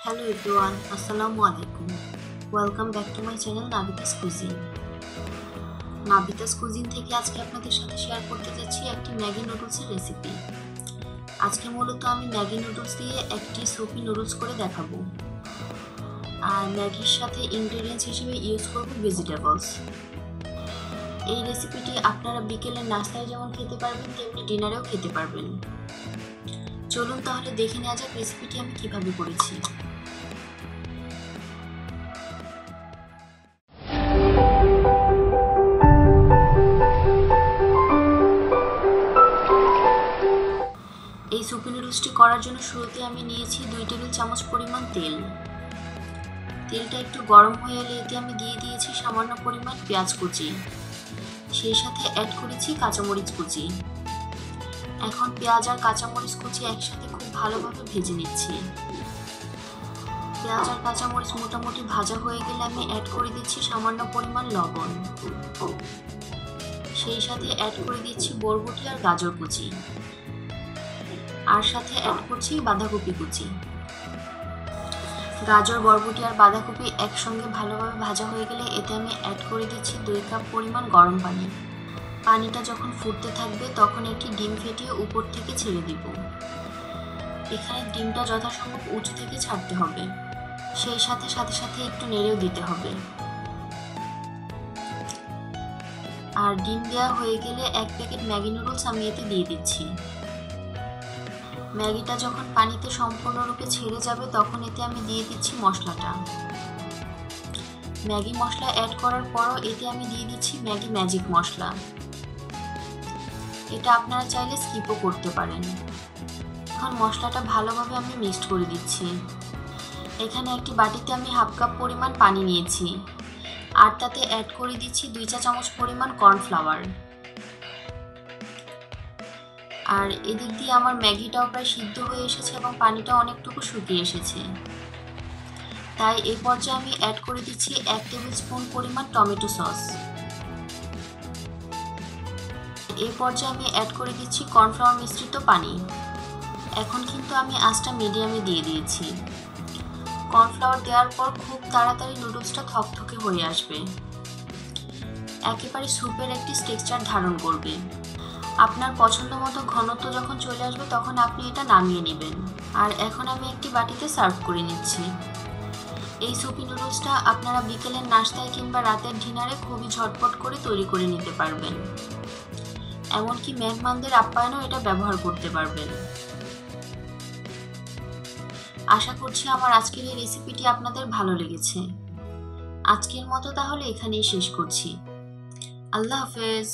Hello everyone, Assalamu alaikum. Welcome back to my channel Nabita's Cuisine. Nabita's Cuisine থেকে আজকে আপনাদের সাথে share করতে যাচ্ছি একটি ম্যাগি নুডলসের রেসিপি। আজকে মূলত আমি ম্যাগি নুডলস দিয়ে একটি সুপি নুডলস করে দেখাবো। আর ম্যাগির সাথে ইনগ্রেডিয়েন্টস হিসেবে ইউজ করব ভেজিটেবলস। এই রেসিপিটি আপনারা বিকেলের নাস্তায় যেমন খেতে পারবেন তেমনি ডিনারেও খেতে পারবেন। চলুন তাহলে দেখে নেওয়া যাক রেসিপিটি আমি কিভাবে করেছি। এই সুপি নুডলসটি করার জন্য শুরুতে আমি নিয়েছি 2 টেবিল চামচ পরিমাণ তেল। তেলটা একটু গরম হয়ে এলে এতে আমি দিয়ে দিয়েছি সামান্য পরিমাণ পেঁয়াজ কুচি, সেই সাথে অ্যাড করেছি কাঁচামরিচ কুচি। এখন পেঁয়াজ আর কাঁচামরিচ কুচি একসাথে খুব ভালোভাবে ভেজে নিচ্ছি। পেঁয়াজ আর কাঁচামরিচ মোটামুটি ভাজা হয়ে গেলে আমি অ্যাড করে দিচ্ছি সামান্য পরিমাণ লবণ, সেই সাথে অ্যাড করে দিচ্ছি বরবটি আর গাজর কুচি, আর সাথে অ্যাড করছি বাঁধাকপি কুচি। গাজর, বরবটি আর বাঁধাকপি একসঙ্গে ভালোভাবে ভাজা হয়ে গেলে এতে আমি অ্যাড করে দিচ্ছি 2 কাপ পরিমাণ গরম পানি। পানিটা যখন ফুটতে থাকবে তখন একটি ডিম ফেটিয়ে উপর থেকে ছেড়ে দিব। এখানে ডিমটা যথাসম্ভব উঁচু থেকে ছাড়তে হবে, সেই সাথে সাথে একটু নেড়েও দিতে হবে। আর ডিম দেওয়া হয়ে গেলে 1 প্যাকেট ম্যাগি নুডলস আমি এতে দিয়ে দিচ্ছি। ম্যাগিটা যখন পানিতে সম্পূর্ণরূপে ছেড়ে যাবে তখন এতে আমি দিয়ে দিচ্ছি মশলাটা। ম্যাগি মশলা অ্যাড করার পরও এতে আমি দিয়ে দিচ্ছি ম্যাগি ম্যাজিক মশলা। এটা আপনারা চাইলে স্কিপও করতে পারেন। এখন মশলাটা ভালোভাবে আমি মিক্সড করে দিচ্ছি। এখানে একটি বাটিতে আমি 1/2 কাপ পরিমাণ পানি নিয়েছি, আর তাতে অ্যাড করে দিচ্ছি 2 চা চামচ পরিমাণ কর্নফ্লাওয়ার। আর এদিক দিয়ে আমার ম্যাগিটাও প্রায় সিদ্ধ হয়ে এসেছে এবং পানিটা অনেকটুকু শুকিয়ে এসেছে। তাই এই পর্যায়ে আমি অ্যাড করে দিচ্ছি 1 টেবিল স্পুন পরিমাণ টমেটো সস। এই পর্যায়ে আমি অ্যাড করে দিচ্ছি কর্নফ্লাওয়ার মিশ্রিত পানি। এখন কিন্তু আমি আঁচটা মিডিয়ামে দিয়ে দিয়েছি। কর্নফ্লাওয়ার দেওয়ার পর খুব তাড়াতাড়ি নুডলসটা থকথকে হয়ে আসবে, একেবারে স্যুপের একটি টেক্সচার ধারণ করবে। আপনার পছন্দ মতো ঘনত্ব যখন চলে আসবে তখন আপনি এটা নামিয়ে নেবেন। আর এখন আমি একটি বাটিতে সার্ভ করে নিচ্ছি। এই সুপি নুডলসটা আপনারা বিকেলের নাস্তায় কিংবা রাতের ডিনারে খুবই ঝটপট করে তৈরি করে নিতে পারবেন। এমনকি মেহমানদের আপ্যায়নেও এটা ব্যবহার করতে পারবেন। আশা করছি আমার আজকের এই রেসিপিটি আপনাদের ভালো লেগেছে। আজকের মতো তাহলে এখানেই শেষ করছি। আল্লাহ হাফেজ।